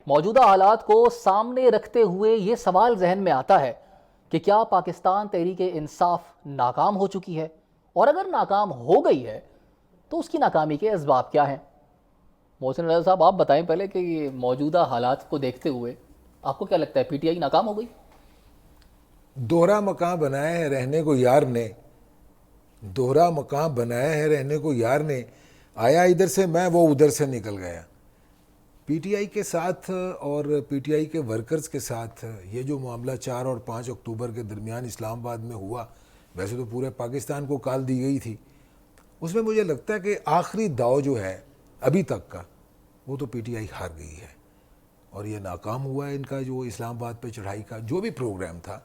موجودہ حالات کو سامنے رکھتے ہوئے یہ سوال ذہن میں آتا ہے کہ کیا پاکستان تحریک انصاف ناکام ہو چکی ہے، اور اگر ناکام ہو گئی ہے تو اس کی ناکامی کے اسباب کیا ہیں؟ محسن رضا صاحب، آپ بتائیں پہلے کہ یہ موجودہ حالات کو دیکھتے ہوئے آپ کو کیا لگتا ہے، پی ٹی آئی ناکام ہو گئی؟ دوہرا مکان بنایا ہے رہنے کو یار نے، دوہرا مکان بنایا ہے رہنے کو یار نے، آیا ادھر سے میں وہ ادھر سے نکل گیا۔ پی ٹی آئی کے ساتھ اور پی ٹی آئی کے ورکرز کے ساتھ یہ جو معاملہ 4 اور 5 اکتوبر کے درمیان اسلام آباد میں ہوا، ویسے تو پورے پاکستان کو کال دی گئی تھی، اس میں مجھے لگتا ہے کہ آخری داؤ جو ہے ابھی تک کا وہ تو پی ٹی آئی ہار گئی ہے، اور یہ ناکام ہوا ہے ان کا جو اسلام آباد پہ چڑھائی کا جو بھی پروگرام تھا۔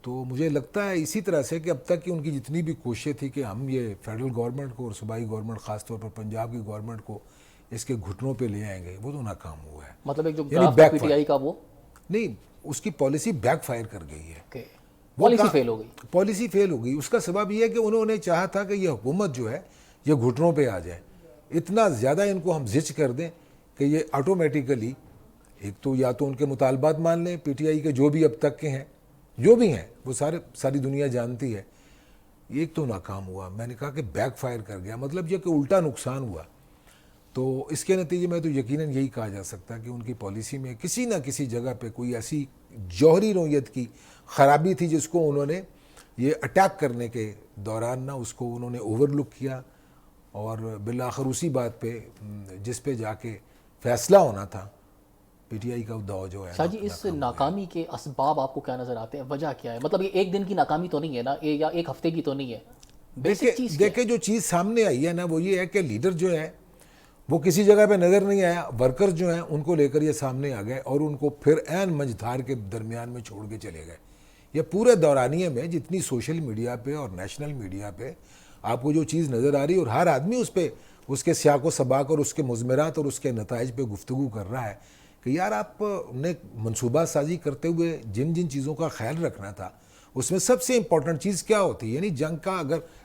تو مجھے لگتا ہے اسی طرح سے کہ اب تک کی ان کی جتنی بھی کوششیں تھی کہ ہم یہ فیڈرل گورنمنٹ کو اور صوبائی گورنمنٹ خاص طور پر پنجاب کی گورنمنٹ کو اس کے گھٹنوں پہ لے آئیں گے، وہ تو ناکام ہوا ہے۔ مطلب ایک جو یعنی گراف پی ٹی آئی کا وہ نہیں، اس کی پالیسی بیک فائر کر گئی ہے، پالیسی فیل ہو گئی۔ پالیسی فیل ہو گئی۔ اس کا سبب یہ ہے کہ انہوں نے چاہا تھا کہ یہ حکومت جو ہے یہ گھٹنوں پہ آ جائے، اتنا زیادہ ان کو ہم زچ کر دیں کہ یہ آٹومیٹیکلی ایک تو یا تو ان کے مطالبات مان لیں پی ٹی آئی کے جو بھی اب تک کے ہیں، جو بھی ہیں وہ ساری دنیا جانتی ہے، ایک تو ناکام ہوا۔ میں نے کہا کہ بیک فائر کر گیا، مطلب یہ کہ الٹا نقصان ہوا۔ تو اس کے نتیجے میں تو یقیناً یہی کہا جا سکتا ہے کہ ان کی پالیسی میں کسی نہ کسی جگہ پہ کوئی ایسی جوہری نوعیت کی خرابی تھی جس کو انہوں نے یہ اٹیک کرنے کے دوران نہ اس کو انہوں نے اوور لک کیا، اور بالآخر اسی بات پہ جس پہ جا کے فیصلہ ہونا تھا پی ٹی آئی کا داؤ جو ہے۔ شاہ جی، اس ناکامی کے اسباب آپ کو کیا نظر آتے ہیں؟ وجہ کیا ہے؟ مطلب یہ ایک دن کی ناکامی تو نہیں ہے نا، یا ایک ہفتے کی تو نہیں ہے؟ دیکھیں جو چیز سامنے آئی ہے نا وہ یہ ہے کہ لیڈر جو ہے وہ کسی جگہ پہ نظر نہیں آیا، ورکرز جو ہیں ان کو لے کر یہ سامنے آ گئے اور ان کو پھر عین منجھدار کے درمیان میں چھوڑ کے چلے گئے۔ یہ پورے دورانیے میں جتنی سوشل میڈیا پہ اور نیشنل میڈیا پہ آپ کو جو چیز نظر آ رہی ہے، اور ہر آدمی اس پہ اس کے سیاق و سباق اور اس کے مضمرات اور اس کے نتائج پہ گفتگو کر رہا ہے کہ یار آپ نے منصوبہ سازی کرتے ہوئے جن جن چیزوں کا خیال رکھنا تھا اس میں سب سے امپورٹنٹ چیز کیا ہوتی ہے؟ یعنی جنگ کا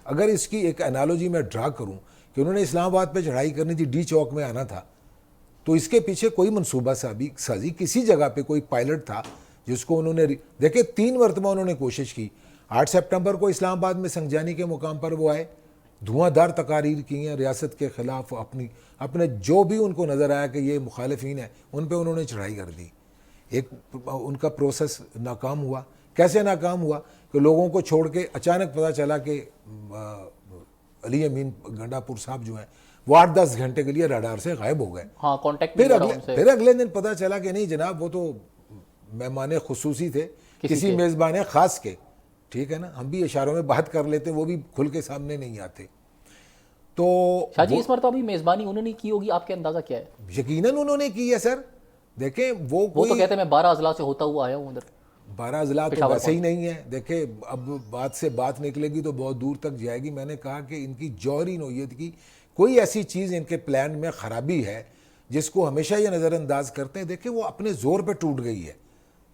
اگر اس کی ایک انالوجی میں ڈرا کروں کہ انہوں نے اسلام آباد پہ چڑھائی کرنی تھی، ڈی چوک میں آنا تھا، تو اس کے پیچھے کوئی منصوبہ سازی کسی جگہ پہ کوئی پائلٹ تھا جس کو انہوں نے دیکھیں 3 مرتبہ انہوں نے کوشش کی۔ 8 سپٹمبر کو اسلام آباد میں سنگجانی کے مقام پر وہ آئے، دھواں دار تقاریر کی ہیں ریاست کے خلاف، اپنے جو بھی ان کو نظر آیا کہ یہ مخالفین ہیں ان پہ انہوں نے چڑھائی کر دی۔ ایک ان کا پروسیس ناکام ہوا۔ کیسے ناکام ہوا؟ کہ لوگوں کو چھوڑ کے اچانک پتہ چلا کہ علی امین گنڈا پور صاحب جو ہیں وہ 8-10 گھنٹے کے لیے راڈار سے غائب ہو گئے۔ ہاں، کانٹیکٹ پھر اگلے دن پتہ چلا کہ نہیں جناب وہ تو مہمان خصوصی تھے کسی میزبان خاص کے، ٹھیک ہے نا، ہم بھی اشاروں میں بات کر لیتے، وہ بھی کھل کے سامنے نہیں آتے۔ تو شاہ جی، اس مرتبہ بھی میزبانی انہوں نے کی ہوگی، آپ کے اندازہ کیا ہے؟ یقیناً انہوں نے کی ہے سر۔ دیکھیں وہ تو کہتے ہیں میں 12 اضلاع سے ہوتا ہوا آیا ہوں ادھر۔ 12 اضلاع تو ویسے ہی نہیں ہے۔ دیکھیں اب بات سے بات نکلے گی تو بہت دور تک جائے گی۔ میں نے کہا کہ ان کی جوہری نوعیت کی کوئی ایسی چیز ان کے پلان میں خرابی ہے جس کو ہمیشہ یہ نظر انداز کرتے ہیں۔ دیکھیں وہ اپنے زور پہ ٹوٹ گئی ہے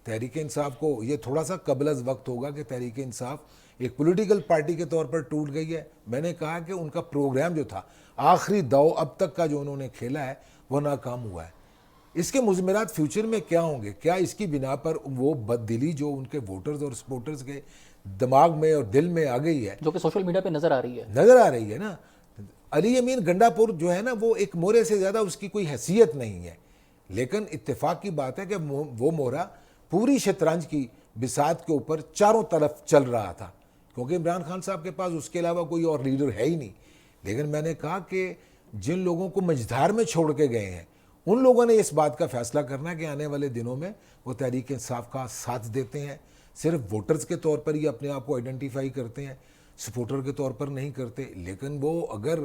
تحریک انصاف کو، یہ تھوڑا سا قبل از وقت ہوگا کہ تحریک انصاف ایک پولیٹیکل پارٹی کے طور پر ٹوٹ گئی ہے۔ میں نے کہا کہ ان کا پروگرام جو تھا آخری داؤ اب تک کا جو انہوں نے کھیلا ہے وہ ناکام ہوا ہے۔ اس کے مضمرات فیوچر میں کیا ہوں گے؟ کیا اس کی بنا پر وہ بددلی جو ان کے ووٹرز اور سپورٹرز کے دماغ میں اور دل میں آ گئی ہے، جو کہ سوشل میڈیا پہ نظر آ رہی ہے نا، علی امین گنڈا پور جو ہے نا وہ ایک مورے سے زیادہ اس کی کوئی حیثیت نہیں ہے، لیکن اتفاق کی بات ہے کہ وہ مورا پوری شطرنج کی بساط کے اوپر چاروں طرف چل رہا تھا، کیونکہ عمران خان صاحب کے پاس اس کے علاوہ کوئی اور لیڈر ہے ہی نہیں۔ لیکن میں نے کہا کہ جن لوگوں کو مجدھار میں چھوڑ کے گئے ہیں ان لوگوں نے اس بات کا فیصلہ کرنا ہے کہ آنے والے دنوں میں وہ تحریک انصاف کا ساتھ دیتے ہیں، صرف ووٹرز کے طور پر ہی اپنے آپ کو آئیڈینٹیفائی کرتے ہیں، سپورٹر کے طور پر نہیں کرتے۔ لیکن وہ اگر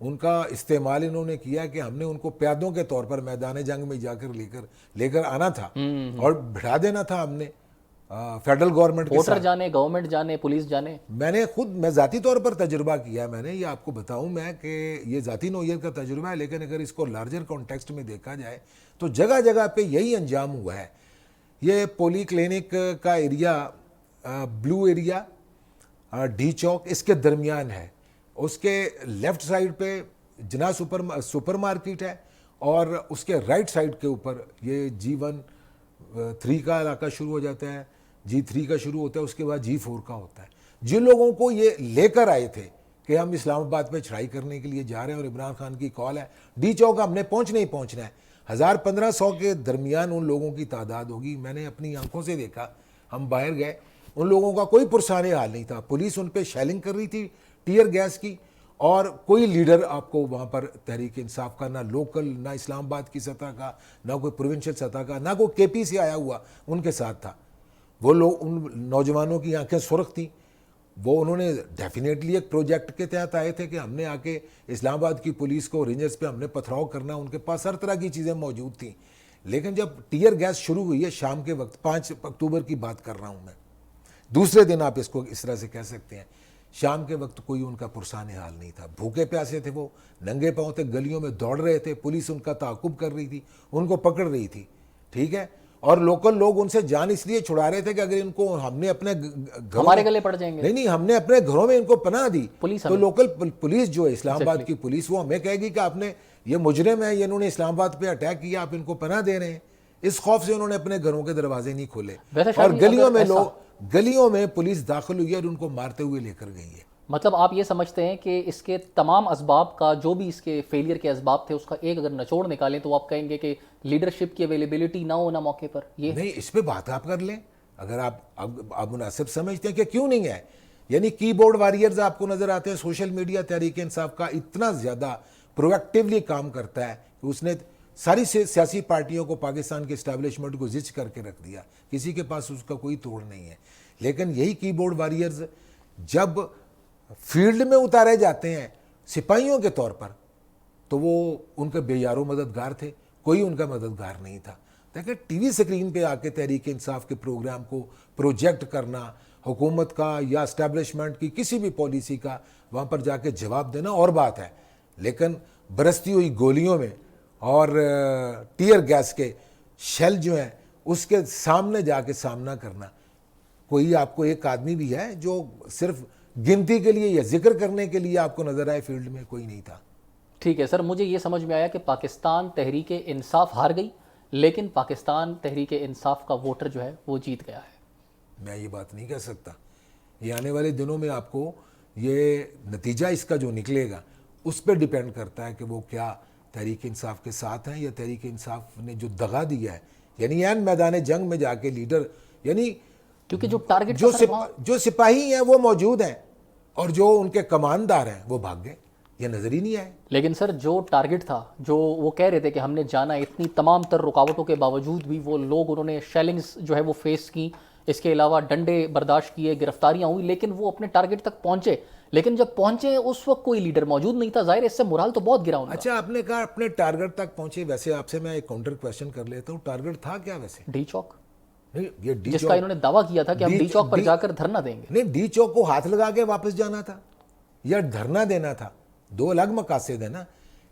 ان کا استعمال انہوں نے کیا کہ ہم نے ان کو پیادوں کے طور پر میدان جنگ میں جا کر لے کر آنا تھا اور بٹھا دینا تھا ہم نے فیڈرل گورنمنٹ کے ووٹر جانے، گورنمنٹ جانے، پولیس جانے۔ میں ذاتی طور پر تجربہ کیا ہے، میں نے یہ آپ کو بتاؤں میں کہ یہ ذاتی نوعیت کا تجربہ ہے، لیکن اگر اس کو لارجر کانٹیکسٹ میں دیکھا جائے تو جگہ جگہ پہ یہی انجام ہوا ہے۔ یہ پولی کلینک کا ایریا، بلو ایریا، ڈی چوک، اس کے درمیان ہے۔ اس کے لیفٹ سائڈ پہ جنا سپر مارکیٹ ہے اور اس کے رائٹ سائڈ کے اوپر یہ G1-3 کا علاقہ شروع ہو جاتا ہے, G3 کا شروع ہوتا ہے, اس کے بعد G4 کا ہوتا ہے. جن لوگوں کو یہ لے کر آئے تھے کہ ہم اسلام آباد پہ چڑھائی کرنے کے لیے جا رہے ہیں اور عمران خان کی کال ہے ڈی چوک ہم نے پہنچنا ہے, 1000-1500 کے درمیان ان لوگوں کی تعداد ہوگی. میں نے اپنی آنکھوں سے دیکھا, ہم باہر گئے, ان لوگوں کا کوئی پرسان حال نہیں تھا. پولیس ان پہ شیلنگ کر رہی تھی ٹیئر گیس کی, اور کوئی لیڈر آپ کو وہاں پر تحریک انصاف کا, نہ لوکل, نہ اسلام آباد کی سطح کا, نہ کوئی پروونشل سطح کا, نہ کوئی KP سے آیا ہوا ان کے ساتھ تھا. وہ لوگ, ان نوجوانوں کی آنکھیں سرخ تھیں. وہ انہوں نے ڈیفینیٹلی ایک پروجیکٹ کے تحت آئے تھے کہ ہم نے آ کے اسلام آباد کی پولیس کو, رینجرز پہ ہم نے پتھراؤ کرنا. ان کے پاس ہر طرح کی چیزیں موجود تھیں. لیکن جب ٹیئر گیس شروع ہوئی ہے شام کے وقت, 5 اکتوبر کی بات کر رہا ہوں میں, دوسرے دن آپ اس کو اس طرح سے کہہ سکتے ہیں, شام کے وقت کوئی ان کا پرسان حال نہیں تھا. بھوکے پیاسے تھے, وہ ننگے پاؤں تھے, گلیوں میں دوڑ رہے تھے, پولیس ان کا تعاقب کر رہی تھی, ان کو پکڑ رہی تھی, ٹھیک ہے. اور لوکل لوگ ان سے جان اس لیے چھڑا رہے تھے کہ اگر ان کو ہم نے اپنے ہمارے گلے پڑ جائیں گے. نہیں, ہم نے اپنے گھروں میں ان کو پناہ دی تو لوکل پولیس جو ہے اسلام آباد کی پولیس, وہ ہمیں کہے گی کہ آپ نے, یہ مجرم ہے, یہ انہوں نے اسلام آباد پہ اٹیک کیا, آپ ان کو پناہ دے رہے ہیں. اس خوف سے انہوں نے اپنے گھروں کے دروازے نہیں کھولے, اور گلیوں میں پولیس داخل ہوئی اور ان کو مارتے ہوئے لے کر گئی ہے. مطلب آپ یہ سمجھتے ہیں کہ اس کے تمام اسباب کا, جو بھی اس کے فیلئر کے اسباب تھے, اس کا ایک اگر نچوڑ نکالیں تو آپ کہیں گے کہ لیڈرشپ کی اویلیبلٹی نہ ہونا موقع پر. یہ نہیں, اس پہ بات آپ کر لیں اگر آپ مناسب سمجھتے ہیں کہ کیوں نہیں ہے. یعنی کی بورڈ واریئرز آپ کو نظر آتے ہیں. سوشل میڈیا تحریک انصاف کا اتنا زیادہ پرویکٹیولی کام کرتا ہے کہ اس نے ساری سیاسی پارٹیوں کو, پاکستان کے اسٹیبلشمنٹ کو زچ کر کے رکھ دیا. کسی کے پاس اس کا کوئی توڑ نہیں ہے. لیکن یہی کی بورڈ واریئرز جب فیلڈ میں اتارے جاتے ہیں سپاہیوں کے طور پر, تو وہ ان کے بے یار و مددگار تھے, کوئی ان کا مددگار نہیں تھا. دیکھیں, ٹی وی سکرین پہ آ کے تحریک انصاف کے پروگرام کو پروجیکٹ کرنا, حکومت کا یا اسٹیبلشمنٹ کی کسی بھی پالیسی کا وہاں پر جا کے جواب دینا اور بات ہے, لیکن برستی ہوئی گولیوں میں اور ٹیئر گیس کے شیل جو ہیں اس کے سامنے جا کے سامنا کرنا, کوئی آپ کو ایک آدمی بھی ہے جو صرف گنتی کے لیے یا ذکر کرنے کے لیے آپ کو نظر آئے فیلڈ میں؟ کوئی نہیں تھا. ٹھیک ہے سر, مجھے یہ سمجھ میں آیا کہ پاکستان تحریک انصاف ہار گئی, لیکن پاکستان تحریک انصاف کا ووٹر جو ہے وہ جیت گیا ہے. میں یہ بات نہیں کہہ سکتا. یہ آنے والے دنوں میں آپ کو یہ نتیجہ اس کا جو نکلے گا اس پہ ڈیپینڈ کرتا ہے کہ وہ کیا تحریک انصاف کے ساتھ ہیں, یا تحریک انصاف نے جو دغا دیا ہے, یعنی این میدان جنگ میں جا کے لیڈر, یعنی کیونکہ جو ٹارگٹ جو سپاہی ہیں وہ موجود ہیں اور جو ان کے کماندار ہیں وہ بھاگ گئے, یہ نظر ہی نہیں آئے. لیکن سر جو ٹارگٹ تھا, جو وہ کہہ رہے تھے کہ ہم نے جانا, اتنی تمام تر رکاوٹوں کے باوجود بھی وہ لوگ, انہوں نے شیلنگز جو ہے وہ فیس کی, اس کے علاوہ ڈنڈے برداشت کیے, گرفتاریاں ہوئی, لیکن وہ اپنے ٹارگٹ تک پہنچے. لیکن جب پہنچے اس وقت کوئی لیڈر موجود نہیں تھا, ظاہر اس سے مورال تو بہت گرا. اچھا, آپ نے کہا اپنے ٹارگٹ تک پہنچے, ویسے آپ سے میں ایک کاؤنٹر کویشچن کر لیتا ہوں, ٹارگٹ تھا کیا ویسے؟ ڈی چوک, یہ جس کا انہوں نے دعویٰ کیا تھا کہ ہم ڈی چوک پر جا کر دھرنا دیں گے. نہیں, ڈی چوک کو ہاتھ لگا کے واپس جانا تھا یا دھرنا دینا تھا, دو الگ مقاصد ہیں نا.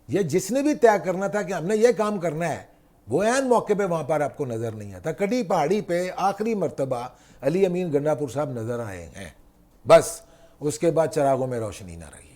یہ جس نے بھی طے کرنا تھا کہ ہم نے یہ کام کرنا ہے, وہ عین موقع پہ وہاں پر آپ کو نظر نہیں آتا. کٹی پہاڑی پہ آخری مرتبہ علی امین گنڈا پور صاحب نظر آئے ہیں, بس. اس کے بعد چراغوں میں روشنی نہ رہی.